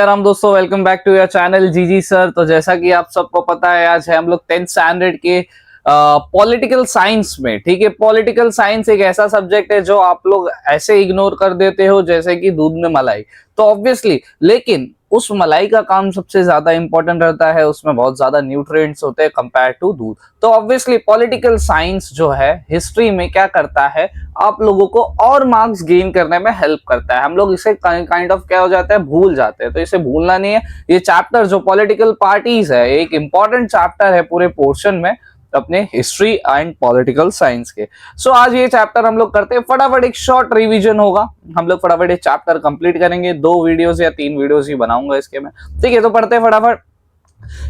राम दोस्तों, welcome back to your channel GG sir. तो जैसा कि आप सबको पता है, आज है हम लोग 10th स्टैंडर्ड के पॉलिटिकल साइंस में। ठीक है, पॉलिटिकल साइंस एक ऐसा सब्जेक्ट है जो आप लोग ऐसे इग्नोर कर देते हो जैसे कि दूध में मलाई। तो ऑब्वियसली, लेकिन उस मलाई का काम सबसे ज्यादा इंपॉर्टेंट रहता है, उसमें बहुत ज्यादा न्यूट्रिएंट्स होते हैं कंपेयर टू दूध। तो ऑब्वियसली पॉलिटिकल साइंस जो है हिस्ट्री में क्या करता है, आप लोगों को और मार्क्स गेन करने में हेल्प करता है। हम लोग इसे काइंड ऑफ क्या हो जाता है, भूल जाते हैं। तो इसे भूलना नहीं है। ये चैप्टर जो पॉलिटिकल पार्टीज है, एक इंपॉर्टेंट चैप्टर है पूरे पोर्शन में अपने हिस्ट्री एंड पॉलिटिकल साइंस के। सो आज ये चैप्टर हम लोग करते हैं, फटाफट एक शॉर्ट रिवीजन होगा। हम लोग फटाफट ये चैप्टर कंप्लीट करेंगे। 2 वीडियोस या 3 वीडियोस ही बनाऊंगा इसके में। ठीक है, तो पढ़ते हैं फटाफट।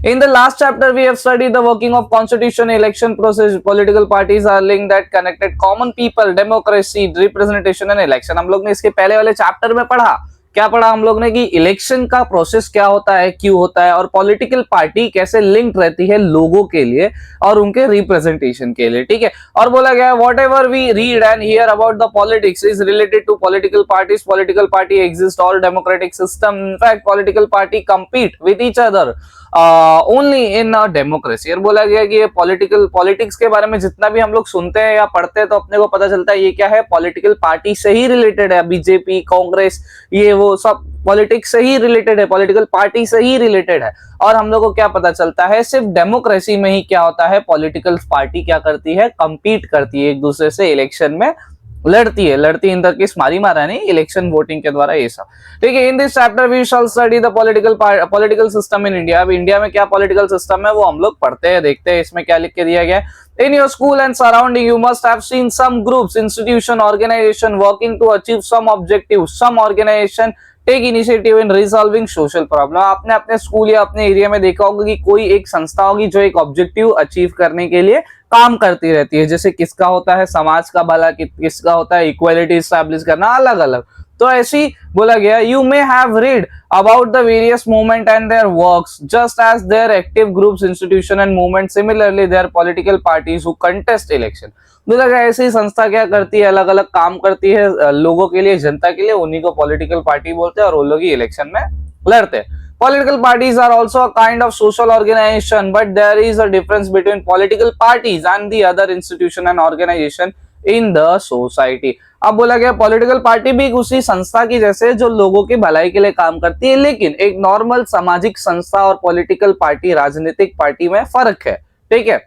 In the last chapter, we have studied the working of constitution, election process, political parties are linked that connected common people, democracy, representation and election। हम लोग ने इसके पहले वाले चैप्टर में पढ़ा, क्या पढ़ा हम लोग ने कि इलेक्शन का प्रोसेस क्या होता है, क्यों होता है, और पॉलिटिकल पार्टी कैसे लिंक रहती है लोगों के लिए और उनके रिप्रेजेंटेशन के लिए। ठीक है, और बोला गया whatever we read and hear about the politics is related to political parties. Political party exist all democratic system. In fact political party compete with each other only in democracy. और बोला गया कि ये पॉलिटिक्स के बारे में जितना भी हम लोग सुनते हैं या पढ़ते हैं तो अपने को पता चलता है ये क्या है, पॉलिटिकल पार्टी से ही रिलेटेड है। बीजेपी, कांग्रेस, ये वो सब पॉलिटिक्स से ही रिलेटेड है, पॉलिटिकल पार्टी से ही रिलेटेड है। और हम लोग को क्या पता चलता है, सिर्फ डेमोक्रेसी में ही क्या होता है, पॉलिटिकल पार्टी क्या करती है, कंपीट करती है एक दूसरे से, इलेक्शन में लड़ती है इन द केस मारी मारा नहीं, इलेक्शन वोटिंग के द्वारा ये सब। ठीक है, in this chapter we shall study the political system in India. अब इंडिया में क्या पॉलिटिकल सिस्टम है वो हम लोग पढ़ते हैं, देखते हैं इसमें क्या लिख के दिया गया है। In your school and surrounding you must have seen some groups, institution, organisation working to achieve some objective. Some organisation take initiative in resolving social problem. आपने अपने स्कूल या अपने एरिया में देखा होगा कि कोई एक संस्था होगी जो एक ऑब्जेक्टिव अचीव करने के लिए काम करती रहती है। जैसे किसका होता है समाज का भला, किसका होता है इक्वालिटी स्टैब्लिश करना, अलग अलग। तो ऐसी बोला गया you may have read about the various movement and their works just as their active groups, institution and movement, similarly their political parties who contest election। बोला गया ऐसी संस्था क्या करती है, अलग अलग काम करती है लोगों के लिए, जनता के लिए, उन्हीं को पॉलिटिकल पार्टी बोलते हैं और वो लोग ही इलेक्शन में लड़ते हैं। Political parties are also a kind of social organization, but there is a difference between political parties and the other institution and organization in the society। अब बोला गया पॉलिटिकल पार्टी भी उसी संस्था की जैसे जो लोगों की भलाई के लिए काम करती है, लेकिन एक नॉर्मल सामाजिक संस्था और पॉलिटिकल पार्टी, राजनीतिक पार्टी में फर्क है। ठीक है,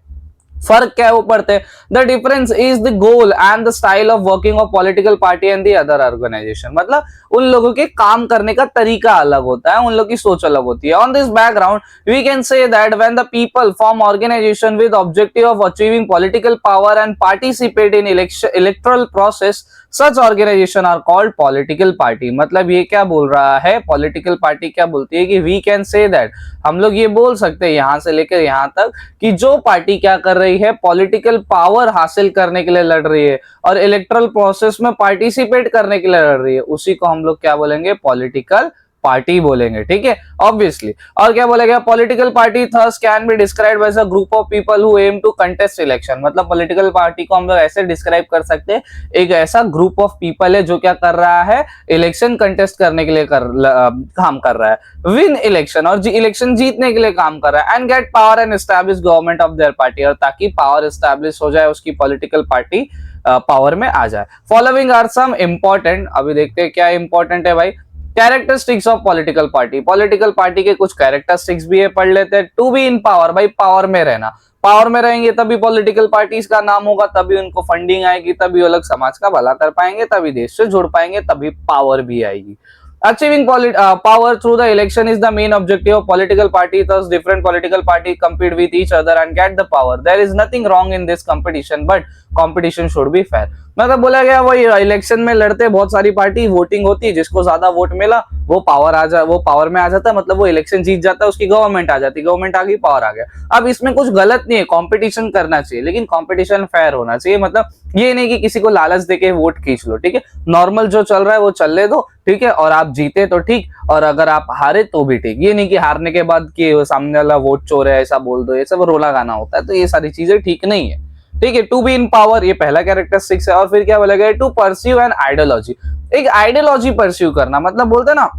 फर्क क्या है वो पढ़ते हैं। The difference is the goal and the style of working of political party and the other organisation. मतलब उन लोगों के काम करने का तरीका अलग होता है, उन लोगों की सोच अलग होती है। On this background we can say that when the people form organisation with objective of achieving political power and participate in electoral process, such organisation are called political party. मतलब ये क्या बोल रहा है, पॉलिटिकल पार्टी क्या बोलती है कि वी कैन से दैट, हम लोग ये बोल सकते हैं यहां से लेकर यहां तक कि जो पार्टी क्या कर रही है, पॉलिटिकल पावर हासिल करने के लिए लड़ रही है और इलेक्टोरल प्रोसेस में पार्टिसिपेट करने के लिए लड़ रही है, उसी को हम लोग क्या बोलेंगे, पॉलिटिकल पार्टी बोलेंगे। ठीक है, ऑब्वियसली। और क्या बोला गया, political party thus can be described as a group of people who aim to contest election. मतलब पॉलिटिकल पार्टी को हम लोग ऐसे डिस्क्राइब कर सकते हैं, एक ऐसा ग्रुप ऑफ पीपल है जो क्या कर रहा है, इलेक्शन कंटेस्ट करने के लिए काम कर रहा है, विन इलेक्शन, और इलेक्शन जीतने के लिए काम कर रहा है, and get power and establish government of their party, और ताकि पावर एस्टैब्लिश हो जाए, उसकी पॉलिटिकल पार्टी पावर में आ जाए। फॉलोइंग आर सम इंपॉर्टेंट, अभी देखते हैं क्या इंपॉर्टेंट है भाई, characteristics of political party. Political party के कुछ कैरेक्टरिस्टिक्स भी है, पढ़ लेते हैं। टू बी इन पावर, भाई पावर में रहना, पावर में रहेंगे तभी पॉलिटिकल पार्टीज का नाम होगा, तभी उनको फंडिंग आएगी, तभी वो लोग समाज का भला कर पाएंगे, तभी देश से जुड़ पाएंगे, तभी पावर भी आएगी। Achieving power through the election is the main objective of political party. Thus, different political parties compete with each other and get the power. There is nothing wrong in this competition, but competition should be fair। मतलब बोला गया वही election में लड़ते बहुत सारी party, voting होती है, जिसको ज्यादा वोट मिला वो पावर में आ जाता है, मतलब वो इलेक्शन जीत जाता है, उसकी गवर्नमेंट आ जाती है, गवर्नमेंट आ गई, पावर आ गया। अब इसमें कुछ गलत नहीं है, कंपटीशन करना चाहिए, लेकिन कंपटीशन फेयर होना चाहिए। मतलब ये नहीं कि किसी को लालच देके वोट खींच लो। ठीक है, नॉर्मल जो चल रहा है वो चलने दो। ठीक है, और आप जीते तो ठीक, और अगर आप हारे तो भी ठीक। ये नहीं कि हारने के बाद कि सामने वाला वोट चोर है ऐसा बोल दो, ये सब रोला गाना होता है, तो ये सारी चीजें ठीक नहीं है। ठीक है, टू बी इन पावर, ये पहला कैरेक्टरिस्टिक्स है। और फिर क्या बोला गया, टू परस्यू एन आइडियोलॉजी, एक आइडियोलॉजी परस्यू करना। मतलब बोलते ना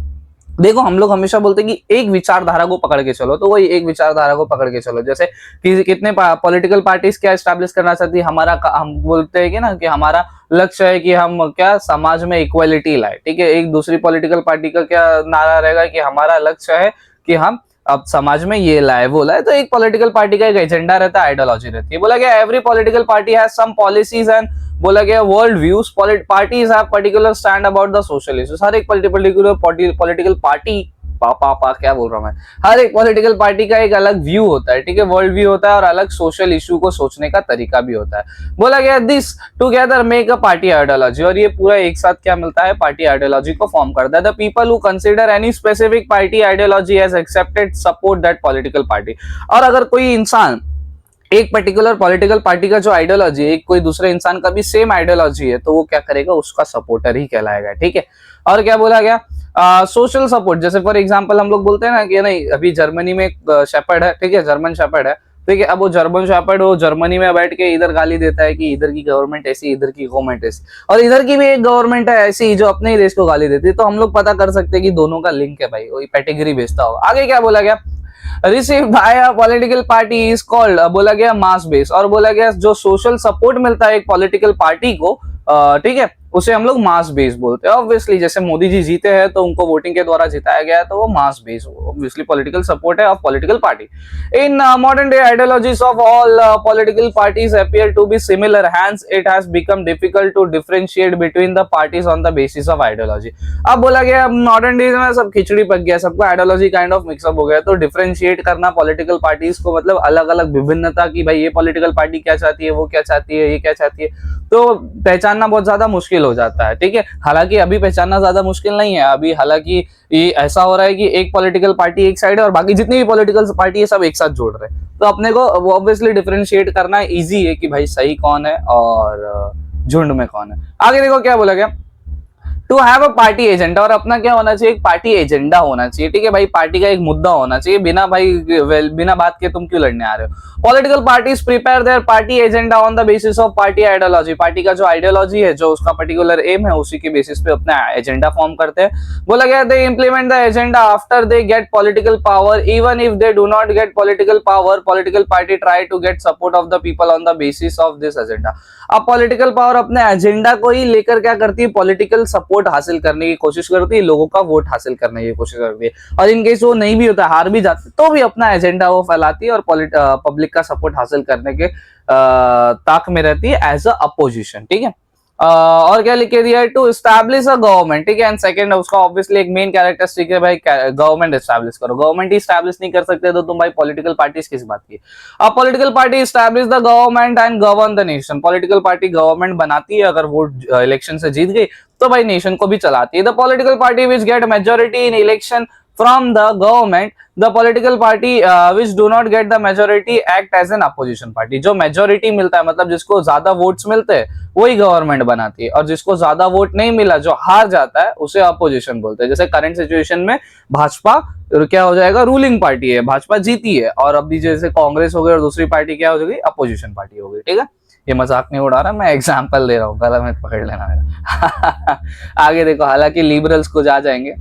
देखो हम लोग हमेशा बोलते हैं कि एक विचारधारा को पकड़ के चलो, तो वही एक विचारधारा को पकड़ के चलो। जैसे कि कितने पॉलिटिकल पार्टीज क्या एस्टैब्लिश करना चाहती है, हम बोलते हैं कि ना कि हमारा लक्ष्य है कि हम क्या समाज में इक्वालिटी लाए, ठीक है। एक दूसरी पॉलिटिकल पार्टी का क्या नारा रहेगा कि हमारा लक्ष्य है कि हम अब समाज में ये लाए वो लाए। तो एक पॉलिटिकल पार्टी का एक एजेंडा रहता है, आइडियोलॉजी रहती है। बोला गया every political party has some policies and बोला गया world views, parties have particular stand about the social issues. हर एक पर्टिकुलर पॉलिटिकल पार्टी पापा क्या बोल रहा हूं मैं, हर एक पॉलिटिकल पार्टी का एक अलग व्यू होता है, ठीक है, वर्ल्ड व्यू होता है और अलग सोशल इशू को सोचने का तरीका भी होता है। बोला गया this together make a party ideology, और ये पूरा एक साथ क्या मिलता है, पार्टी आइडियोलॉजी को फॉर्म करता है। The people who consider any specific party ideology has accepted support that political party. और अगर कोई इंसान एक पर्टिकुलर पॉलिटिकल पार्टी का जो आइडियोलॉजी है, कोई दूसरे इंसान का भी सेम आइडियोलॉजी है, तो वो क्या करेगा, उसका सपोर्टर ही कहलाएगा, ठीक है। और क्या बोला गया, सोशल सपोर्ट, जैसे फॉर एग्जांपल हम लोग बोलते हैं ना कि नहीं अभी जर्मनी में एक शेपर्ड है, ठीक है, जर्मन शेपर्ड है, ठीक है। अब वो जर्मन शेपर्ड वो जर्मनी में बैठ के इधर गाली देता है कि इधर की गवर्नमेंट ऐसी, इधर की गवर्नमेंट ऐसी, और इधर की भी एक गवर्नमेंट है ऐसी जो अपने ही देश को गाली देती है। तो हम लोग पता कर सकते हैं कि दोनों का लिंक है भाई, वही कैटेगरी बेचता होगा। आगे क्या बोला गया, receive by a political party is called, बोला गया मास बेस। और बोला गया जो सोशल सपोर्ट मिलता है एक पॉलिटिकल पार्टी को, ठीक है, उसे हम लोग मास बेस बोलते हैं। ऑब्वियसली जैसे मोदी जी जीते हैं तो उनको वोटिंग के द्वारा जिताया गया है, तो वो mass base obviously political support है of political party. In modern day ideologies of all political parties appear to be similar, hence it has become difficult to differentiate between the parties on the basis of ideology. अब बोला गया modern days में सब खिचड़ी पक गया, सबको ideology kind of mix up हो गया, तो डिफरेंशिएट करना पॉलिटिकल पार्टीज को, मतलब अलग अलग विभिन्नता की, भाई ये पॉलिटिकल पार्टी क्या चाहती है, वो क्या चाहती है, ये क्या चाहती है, तो पहचानना बहुत ज्यादा मुश्किल हो जाता है, ठीक है। हालांकि अभी पहचानना ज्यादा मुश्किल नहीं है, अभी हालांकि ये ऐसा हो रहा है कि एक पॉलिटिकल पार्टी एक साइड है और बाकी जितनी भी पॉलिटिकल पार्टी है सब एक साथ जोड़ रहे हैं, तो अपने को ऑब्वियसली डिफरेंशिएट करना इजी है कि भाई सही कौन है और झुंड में कौन है। आगे देखो क्या बोला गया, to have a party agenda, और अपना क्या होना चाहिए, एक पार्टी एजेंडा होना चाहिए, ठीक है भाई, पार्टी का एक मुद्दा होना चाहिए, बिना भाई बिना बात के तुम क्यों लड़ने आ रहे हो। Political parties prepare their party agenda on the basis of party ideology, party का जो आइडियोलॉजी है, जो उसका पर्टिकुलर एम है, उसी के बेसिस पे अपना एजेंडा फॉर्म करते हैं। बोला गया they implement the agenda after they get political power, even if they do not get political power, political party try to get support of the people on the basis of this agenda. अब political power अपने agenda को ही लेकर क्या करती है, political support हासिल करने की कोशिश करती है, लोगों का वोट हासिल करने की कोशिश करती है, और इनकेस वो नहीं भी होता, हार भी जाती, तो भी अपना एजेंडा वो फैलाती है और पब्लिक का सपोर्ट हासिल करने के ताक में रहती है एज अ अपोजिशन, ठीक है। और क्या लिख के दिया है, टू एस्टैब्लिश अ गवर्नमेंट, ठीक है, एंड सेकंड उसका ऑब्वियसली एक मेन कैरेक्टरिस्टिक है भाई गवर्नमेंट एस्टैब्लिश करो। गवर्नमेंट ही एस्टैब्लिश नहीं कर सकते तो तुम भाई पॉलिटिकल पार्टीज किस बात की। अब political party establish the government and govern the nation, political party government बनाती है, अगर वोट इलेक्शन से जीत गई तो भाई नेशन को भी चलाती है। The political party which get majority in election from the government, the political party which do not get the majority act as an opposition party, जो मेजोरिटी मिलता है, मतलब जिसको ज्यादा वोट्स मिलते हैं वही गवर्नमेंट बनाती है, और जिसको ज्यादा वोट नहीं मिला, जो हार जाता है, उसे अपोजिशन बोलते हैं। जैसे करंट सिचुएशन में भाजपा क्या हो जाएगा, रूलिंग पार्टी है, भाजपा जीती है, और अभी जैसे कांग्रेस हो गई और दूसरी पार्टी क्या हो जाएगी, अपोजिशन पार्टी हो गई, ठीक है। ये मजाक नहीं उड़ा रहा, मैं एग्जाम्पल दे रहा हूँ, गला में पकड़ लेना मेरा। आगे देखो, हालांकि लिबरल्स कुछ आ जाएंगे,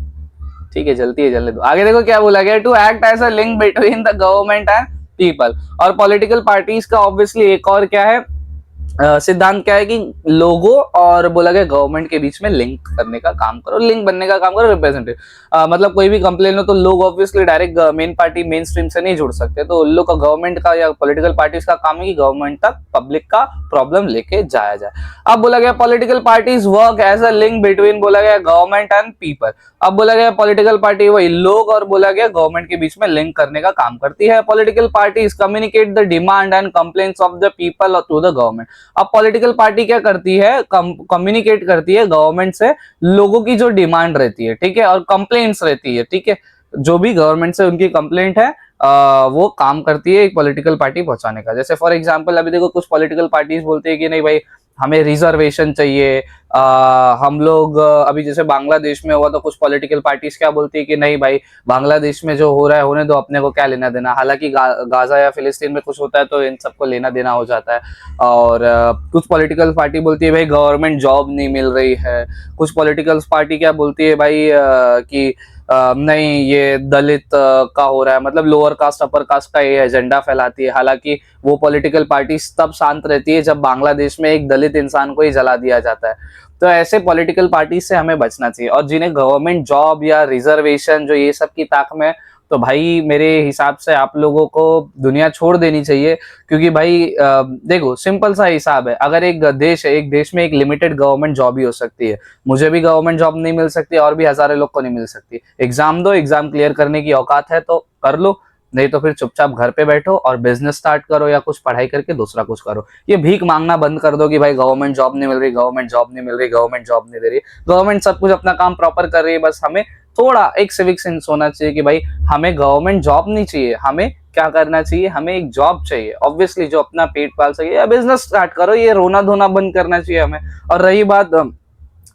ठीक है, जल्दी है, जल्दी दो। आगे देखो क्या बोला गया, to act as a link between the government and people, और पॉलिटिकल पार्टीज का ऑब्वियसली एक और क्या है सिद्धांत, क्या है कि लोगों और बोला गया गवर्नमेंट के बीच में लिंक करने का काम करो, लिंक बनने का काम करो, रिप्रेजेंटेटिव, मतलब कोई भी कंप्लेन हो तो लोग obviously direct main party main stream से नहीं जुड़ सकते, तो लोग का गवर्नमेंट का या पॉलिटिकल पार्टीज का काम है कि गवर्नमेंट तक पब्लिक का प्रॉब्लम लेके जाया जाए। अब बोला गया political parties work as a link between बोला गया गवर्नमेंट एंड पीपल, अब बोला गया पॉलिटिकल पार्टी वही लोग और बोला गया गवर्नमेंट के बीच में लिंक करने का काम करती है। Political parties communicate the demand and complaints of the people to the government, अब पॉलिटिकल पार्टी क्या करती है, कम्युनिकेट करती है गवर्नमेंट से लोगों की जो डिमांड रहती है, ठीक है, और कंप्लेंट्स रहती है, ठीक है, जो भी गवर्नमेंट से उनकी कंप्लेंट है वो काम करती है एक पॉलिटिकल पार्टी पहुंचाने का। जैसे फॉर एग्जांपल अभी देखो कुछ पॉलिटिकल पार्टीज बोलते हैं कि नहीं भाई हमें रिजर्वेशन चाहिए, हम लोग अभी जैसे बांग्लादेश में हुआ तो कुछ पॉलिटिकल पार्टीज क्या बोलती है कि नहीं भाई बांग्लादेश में जो हो रहा है होने दो, अपने को क्या लेना देना, हालांकि गाजा या फिलिस्तीन में कुछ होता है तो इन सबको लेना देना हो जाता है। और कुछ पॉलिटिकल पार्टी बोलती है भाई गवर्नमेंट जॉब नहीं मिल रही है, कुछ पॉलिटिकल पार्टी क्या बोलती है भाई कि नहीं ये दलित का हो रहा है, मतलब लोअर कास्ट अपर कास्ट का ये एजेंडा फैलाती है। हालांकि वो पॉलिटिकल पार्टी तब शांत रहती है जब बांग्लादेश में एक दलित इंसान को ही जला दिया जाता है। तो ऐसे पॉलिटिकल पार्टी से हमें बचना चाहिए। और जिन्हें गवर्नमेंट जॉब या रिजर्वेशन जो ये सब की ताक में, तो भाई मेरे हिसाब से आप लोगों को दुनिया छोड़ देनी चाहिए। क्योंकि भाई देखो सिंपल सा हिसाब है, अगर एक देश है, एक देश में एक लिमिटेड गवर्नमेंट जॉब ही हो सकती है। मुझे भी गवर्नमेंट जॉब नहीं मिल सकती और भी हजारों लोग को नहीं मिल सकती। एग्जाम दो, एग्जाम क्लियर करने की औकात है तो कर लो, नहीं तो फिर चुपचाप घर पे बैठो और बिजनेस स्टार्ट करो या कुछ पढ़ाई करके दूसरा कुछ करो। ये भीख मांगना बंद कर दो कि भाई गवर्नमेंट जॉब नहीं मिल रही, गवर्नमेंट जॉब नहीं मिल रही, गवर्नमेंट जॉब नहीं दे रही। गवर्नमेंट सब कुछ अपना काम प्रॉपर कर रही है, बस हमें थोड़ा एक सिविक सेंस होना चाहिए कि भाई हमें गवर्नमेंट जॉब नहीं चाहिए, हमें क्या करना चाहिए, हमें एक जॉब चाहिए ऑब्वियसली जो अपना पेट पाल सके, या बिजनेस स्टार्ट करो। ये रोना धोना बंद करना चाहिए हमें। और रही बात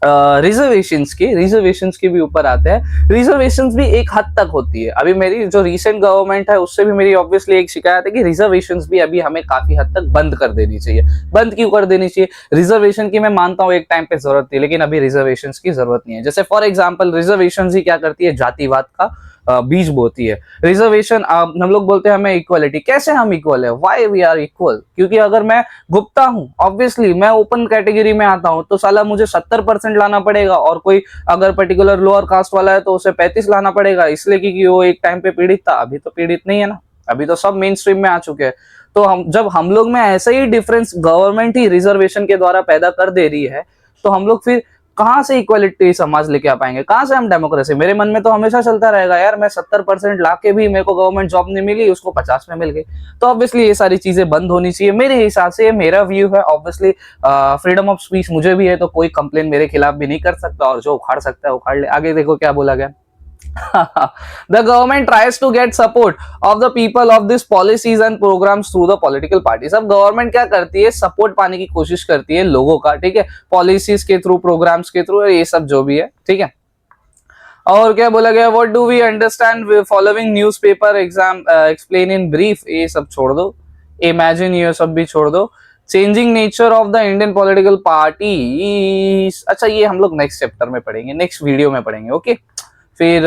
रिजर्वेशंस की भी ऊपर आते हैं। रिजर्वेशंस भी एक हद तक होती है। अभी मेरी जो रीसेंट गवर्नमेंट है उससे भी मेरी ऑब्वियसली एक शिकायत है कि रिजर्वेशंस भी अभी हमें काफी हद तक बंद कर देनी चाहिए। बंद क्यों कर देनी चाहिए? रिजर्वेशन की मैं मानता हूँ एक टाइम पे जरूरत थी, लेकिन अभी रिजर्वेशंस की जरूरत नहीं है। जैसे फॉर एग्जाम्पल रिजर्वेशन ही क्या करती है, जातिवाद का बीज बोती है। रिजर्वेशन हम लोग बोलते हैं हमें इक्वलिटी, कैसे हम इक्वल है, व्हाई वी आर इक्वल? क्योंकि अगर मैं गुप्ता हूं, ऑब्वियसली मैं ओपन कैटेगरी में आता हूं, तो साला मुझे 70% लाना पड़ेगा, और कोई अगर पर्टिकुलर लोअर कास्ट वाला है तो उसे 35 लाना पड़ेगा, इसलिए क्योंकि वो एक टाइम पे पीड़ित था। अभी तो पीड़ित नहीं है ना, अभी तो सब मेन स्ट्रीम में आ चुके हैं। तो जब हम लोग में ऐसा ही डिफरेंस गवर्नमेंट ही रिजर्वेशन के द्वारा पैदा कर दे रही है, तो हम लोग फिर कहां से इक्वालिटी समाज लेके आ पाएंगे, कहां से हम डेमोक्रेसी? मेरे मन में तो हमेशा चलता रहेगा यार, मैं 70% लाके भी मेरे को गवर्नमेंट जॉब नहीं मिली, उसको 50 में मिल गई। तो ऑब्वियसली ये सारी चीजें बंद होनी चाहिए मेरे हिसाब से। ये मेरा व्यू है। ऑब्वियसली फ्रीडम ऑफ स्पीच मुझे भी है, तो कोई कंप्लेन मेरे खिलाफ भी नहीं कर सकता, और जो उखाड़ सकता है उखाड़ ले। आगे देखो क्या बोला गया। The government tries to get support of the people of these policies and programs through the political parties। अब गवर्नमेंट क्या करती है, सपोर्ट पाने की कोशिश करती है लोगों का, ठीक है, पॉलिसीज के थ्रू, प्रोग्राम्स के थ्रू, ये सब जो भी है, ठीक है। और क्या बोला गया, what do we understand following newspaper exam explain in brief, ये सब छोड़ दो। इमेजिन ये सब भी छोड़ दो। Changing nature of the Indian political party, अच्छा ये हम लोग नेक्स्ट चैप्टर में पढ़ेंगे, नेक्स्ट वीडियो में पढ़ेंगे, ओके। फिर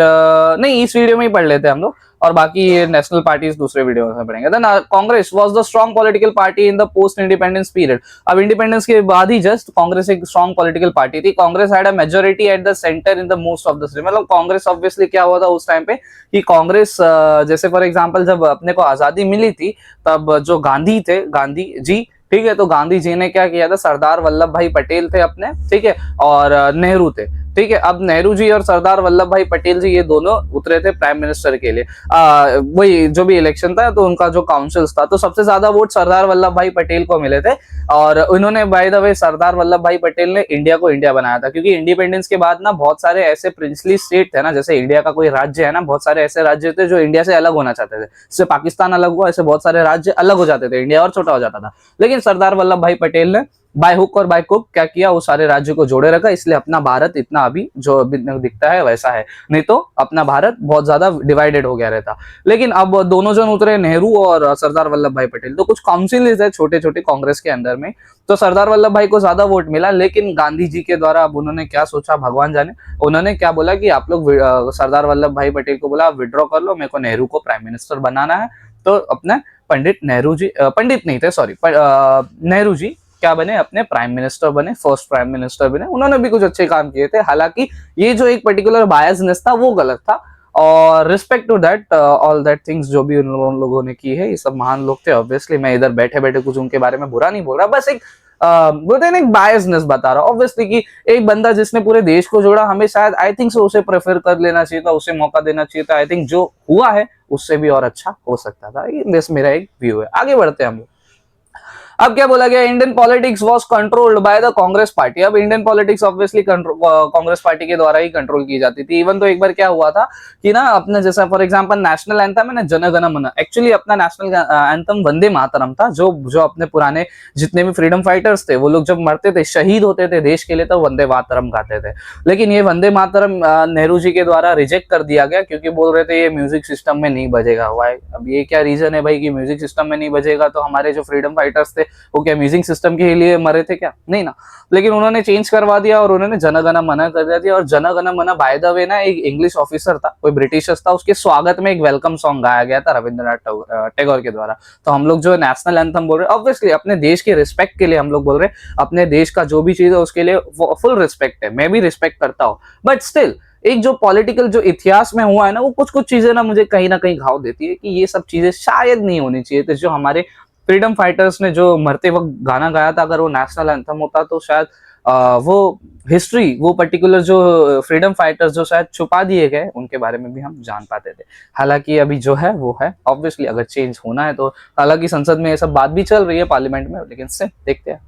नहीं, इस वीडियो में ही पढ़ लेते हैं हम लोग, और बाकी नेशनल पार्टीज दूसरे वीडियो में पढ़ेंगे। Then Congress was the strong political party in the post independence period. अब इंडिपेंडेंस के बाद ही जस्ट कांग्रेस एक स्ट्रॉन्ग पॉलिटिकल पार्टी थी। Congress had a majority at the centre in the most of the state. मतलब कांग्रेस ऑब्वियसली क्या हुआ था उस टाइम पे कि कांग्रेस जैसे फॉर एग्जांपल जब अपने को आजादी मिली थी, तब जो गांधी थे, गांधी जी, ठीक है, तो गांधी जी ने क्या किया था, सरदार वल्लभ भाई पटेल थे अपने, ठीक है, और नेहरू थे, ठीक है। अब नेहरू जी और सरदार वल्लभ भाई पटेल जी ये दोनों उतरे थे प्राइम मिनिस्टर के लिए। वही जो भी इलेक्शन था, तो उनका जो काउंसिल्स था, तो सबसे ज्यादा वोट सरदार वल्लभ भाई पटेल को मिले थे। और उन्होंने by the way Sardar Vallabh भाई पटेल ने इंडिया को इंडिया बनाया था। क्योंकि इंडिपेंडेंस के बाद ना बहुत सारे ऐसे प्रिंसली स्टेट थे ना, जैसे इंडिया का कोई राज्य है ना, बहुत सारे ऐसे राज्य थे जो इंडिया से अलग होना चाहते थे। जैसे पाकिस्तान अलग हुआ, ऐसे बहुत सारे राज्य अलग हो जाते थे, इंडिया और छोटा हो जाता था। लेकिन सरदार वल्लभ भाई पटेल ने बाय हुक और बाय क्रुक क्या किया, वो सारे राज्यों को जोड़े रखा, इसलिए अपना भारत इतना अभी जो दिखता है वैसा है। नहीं तो अपना भारत बहुत ज्यादा डिवाइडेड हो गया रहता। लेकिन अब दोनों जन उतरे, नेहरू और सरदार वल्लभ भाई पटेल। तो कुछ काउंसिल है छोटे छोटे कांग्रेस के अंदर में, तो सरदार वल्लभ भाई को ज्यादा वोट मिला। लेकिन गांधी जी के द्वारा अब उन्होंने क्या सोचा भगवान जाने, उन्होंने क्या बोला कि आप लोग सरदार वल्लभ भाई पटेल को बोला आप विड्रॉ कर लो, मेरे को नेहरू को प्राइम मिनिस्टर बनाना है। तो अपने पंडित नेहरू जी, पंडित नहीं थे सॉरी, नेहरू जी क्या बने, अपने प्राइम मिनिस्टर बने, फर्स्ट प्राइम मिनिस्टर बने। उन्होंने भी कुछ अच्छे काम किए थे। हालांकि ये जो एक पर्टिकुलर बायसनेस था वो गलत था, और respect to that all that things जो भी उन लोगों ने की है, ये सब महान लोग थे। ऑब्वियसली मैं इधर बैठे बैठे कुछ उनके बारे में बुरा नहीं बोल रहा, बस एक बोलते हैं एक बायसनेस बता रहा हूँ। ऑब्वियसली कि एक बंदा जिसने पूरे देश को जोड़ा, हमें शायद आई थिंक उसे प्रेफर कर लेना चाहिए था, उसे मौका देना चाहिए था। आई थिंक जो हुआ है उससे भी और अच्छा हो सकता था। ये मेरा एक व्यू है। आगे बढ़ते हैं हम लोग। अब क्या बोला गया, Indian politics was controlled by the Congress party. अब Indian politics obviously Congress party के द्वारा ही कंट्रोल की जाती थी। इवन तो एक बार क्या हुआ था कि ना, अपने जैसा फॉर एग्जांपल नेशनल एंथम है ना, जन गण मन, एक्चुअली अपना नेशनल एंथम वंदे मातरम था। जो अपने पुराने जितने भी फ्रीडम फाइटर्स थे, वो लोग जब मरते थे, शहीद होते थे देश के लिए, तो वंदे मातरम गाते थे। लेकिन ये वंदे मातरम नेहरू जी के द्वारा रिजेक्ट कर दिया गया, क्योंकि बोल रहे थे ये म्यूजिक सिस्टम में नहीं बजेगा। वाई? अब ये क्या रीजन है भाई कि म्यूजिक सिस्टम में नहीं बजेगा? तो हमारे जो फ्रीडम फाइटर्स थे वो क्या म्यूजिक सिस्टम के लिए मरे थे क्या? नहीं ना। लेकिन उन्होंने चेंज करवा दिया और उन्होंने जन गण मन कर दिया। और जन गण मन बाय द वे ना एक इंग्लिश ऑफिसर था, कोई ब्रिटिशर्स था, उसके स्वागत में एक वेलकम सॉन्ग गाया गया था रविंद्रनाथ टैगोर के द्वारा। तो हम लोग जो नेशनल एंथम बोल रहे हैं, ऑब्वियसली अपने देश के रिस्पेक्ट के लिए हम लोग बोल रहे हैं, अपने देश का जो भी चीज है उसके लिए फुल रिस्पेक्ट है, मैं भी रिस्पेक्ट करता हूँ। बट स्टिल एक जो पॉलिटिकल जो इतिहास में हुआ है ना, वो कुछ कुछ चीजें ना मुझे कहीं ना कहीं घाव देती है कि ये सब चीजें शायद नहीं होनी चाहिए। तो जो हमारे फ्रीडम फाइटर्स ने जो मरते वक्त गाना गाया था, अगर वो नेशनल एंथम होता तो शायद वो हिस्ट्री, वो पर्टिकुलर जो फ्रीडम फाइटर्स जो शायद छुपा दिए गए, उनके बारे में भी हम जान पाते थे। हालांकि अभी जो है वो है, ऑब्वियसली अगर चेंज होना है तो, हालांकि संसद में ये सब बात भी चल रही है पार्लियामेंट में, लेकिन से देखते हैं।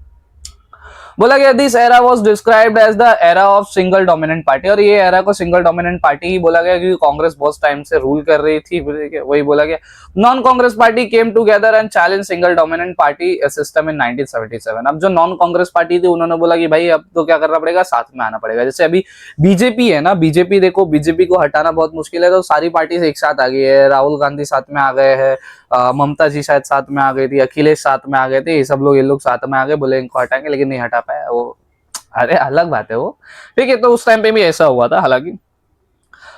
बोला गया this era was described as the era of single dominant party, और ये एरा को सिंगल डोमिनेंट पार्टी ही बोला गया क्योंकि कांग्रेस बहुत टाइम से रूल कर रही थी, वही बोला गया। Non Congress party came together and challenge single dominant party system इन 1977। अब जो नॉन कांग्रेस पार्टी थी उन्होंने बोला कि भाई अब तो क्या करना पड़ेगा, साथ में आना पड़ेगा। जैसे अभी बीजेपी है ना, बीजेपी देखो, बीजेपी को हटाना बहुत मुश्किल है, तो सारी पार्टी एक साथ आ गई है। राहुल गांधी साथ में आ गए हैं, ममता जी शायद साथ में आ गई थी, अखिलेश साथ में आ गए थे, ये सब लोग, ये लोग साथ में आ गए, बोले इनको हटाएंगे, लेकिन नहीं हटा पाया वो। अरे अलग बात है वो, ठीक है। तो उस टाइम पे भी ऐसा हुआ था। हालांकि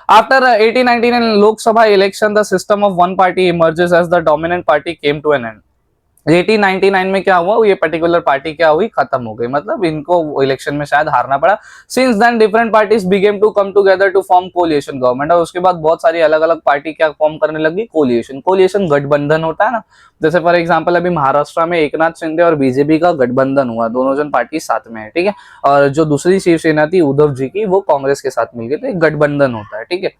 after 1899 Lok Sabha election the system of one party emerges as the dominant party came to an end. 1899 में क्या हुआ, ये पर्टिकुलर पार्टी क्या हुई, खत्म हो गई, मतलब इनको इलेक्शन में शायद हारना पड़ा। Since then different parties became to come together to form coalition government, और उसके बाद बहुत सारी अलग अलग पार्टी क्या फॉर्म करने लगी, कोलिएशन। कोलिएशन गठबंधन होता है ना, जैसे फॉर एग्जांपल अभी महाराष्ट्र में एकनाथ शिंदे और बीजेपी का गठबंधन हुआ, दोनों जन पार्टी साथ में है, ठीक है। और जो दूसरी शिवसेना थी उद्धव जी की, वो कांग्रेस के साथ मिल गई, तो एक गठबंधन होता है, ठीक है।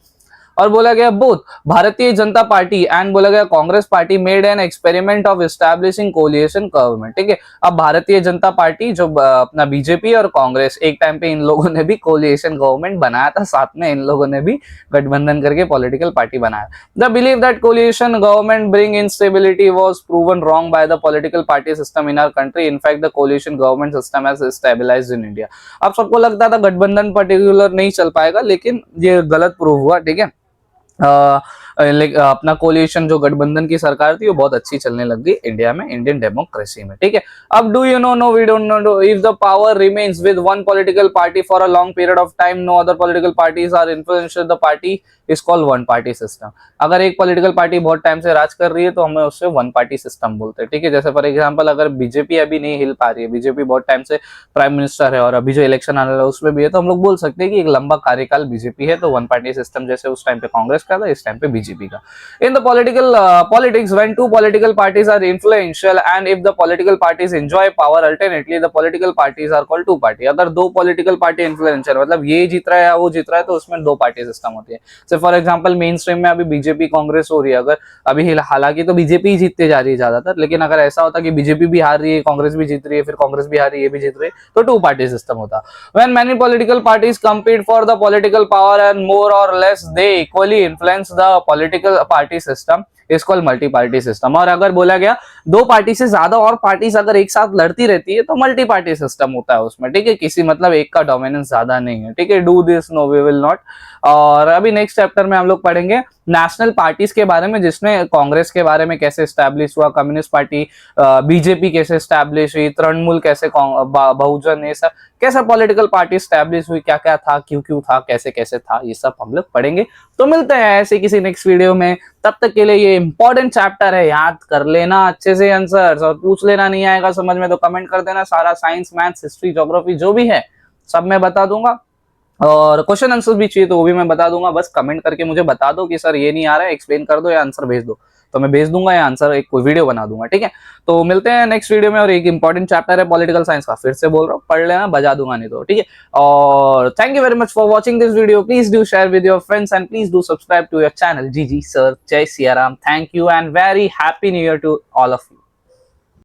और बोला गया both Bharatiya Janata party and बोला गया Congress party made an experiment of establishing coalition government, ठीक है। अब भारतीय जनता पार्टी जो अपना बीजेपी और कांग्रेस, एक टाइम पे इन लोगों ने भी कोलिएशन गवर्नमेंट बनाया था, साथ में इन लोगों ने भी गठबंधन करके पॉलिटिकल पार्टी बनाया। The believe that coalition government bring instability was proven wrong by the political party system in our country. In fact the coalition government system has stabilised in India. अब सबको लगता था गठबंधन पर्टिकुलर नहीं चल पाएगा, लेकिन ये गलत प्रूव हुआ, ठीक है। अपना कोलिएशन जो गठबंधन की सरकार थी वो बहुत अच्छी चलने लग गई इंडिया में, इंडियन डेमोक्रेसी में, ठीक है। अब do you know, no we don't know, if the power remains with one political party for a long period of time, no other political parties are influential the party is called one party system. अगर एक political party बहुत time से राज कर रही है तो हमें उससे वन पार्टी सिस्टम बोलते हैं, ठीक है। जैसे फॉर एग्जांपल अगर बीजेपी अभी नहीं हिल पा रही है, बीजेपी बहुत टाइम से प्राइम मिनिस्टर है और अभी जो इलेक्शन आने वाला है उसमें भी है, तो हम लोग बोल सकते हैं कि एक लंबा कार्यकाल बीजेपी है, तो वन पार्टी सिस्टम जैसे उस टाइम पे कांग्रेस का था, इस टाइम पे बीजेपी का। In the politics when two political parties are influential and if the political parties enjoy power alternately, the political parties are called two party। अगर दो political party influential मतलब ये जीत रहा है या वो जीत रहा है, तो उसमें दो पार्टी सिस्टम होती है। से फॉर एग्जांपल मेन स्ट्रीम में अभी बीजेपी कांग्रेस हो रही है, अगर अभी हालांकि तो बीजेपी ही जीतते जा रही है ज्यादातर, लेकिन अगर ऐसा होता कि बीजेपी भी हार रही है, कांग्रेस भी जीत रही है, फिर कांग्रेस भी हार रही है, ये भी जीत रही है, तो टू पार्टी सिस्टम होता। When many political parties compete for the political power and more or less they equally influence the political party system is called multi party system. और अगर बोला गया दो पार्टी से ज्यादा और पार्टीज अगर एक साथ लड़ती रहती है तो मल्टी पार्टी सिस्टम होता है उसमें, ठीक है। किसी मतलब एक का डोमिनेंस ज्यादा नहीं है, ठीक है। Do this, no we will not. और अभी नेक्स्ट चैप्टर में हम लोग पढ़ेंगे नेशनल पार्टीज के बारे में, जिसमें कांग्रेस के बारे में कैसे स्टैब्लिश हुआ, कम्युनिस्ट पार्टी, बीजेपी कैसे स्टैब्लिश हुई, तृणमूल कैसे, बहुजन, ये सब कैसा पॉलिटिकल पार्टी स्टैब्लिश हुई, क्या क्या था, क्यों क्यों था, कैसे कैसे था, ये सब हम लोग पढ़ेंगे। तो मिलते हैं ऐसे किसी नेक्स्ट वीडियो में, तब तक के लिए ये इंपॉर्टेंट चैप्टर है, याद कर लेना अच्छे से आंसर्स, और पूछ लेना नहीं आएगा समझ में तो कमेंट कर देना। सारा साइंस, मैथ्स, हिस्ट्री, ज्योग्राफी जो भी है सब मैं बता दूंगा, और क्वेश्चन आंसर भी चाहिए तो वो भी मैं बता दूंगा। बस कमेंट करके मुझे बता दो कि सर ये नहीं आ रहा है, एक्सप्लेन कर दो या आंसर भेज दो, तो मैं भेज दूंगा या आंसर एक कोई वीडियो बना दूंगा, ठीक है। तो मिलते हैं नेक्स्ट वीडियो में। और एक इंपॉर्टेंट चैप्टर है पॉलिटिकल साइंस का, फिर से बोल रहा हूँ, पढ़ लेना, बजा दूंगा नहीं तो, ठीक है। और thank you very much for watching this video. Please do share with your friends and please do subscribe to your channel GG sir. जय Siya Ram, thank you and very happy new year to all of you.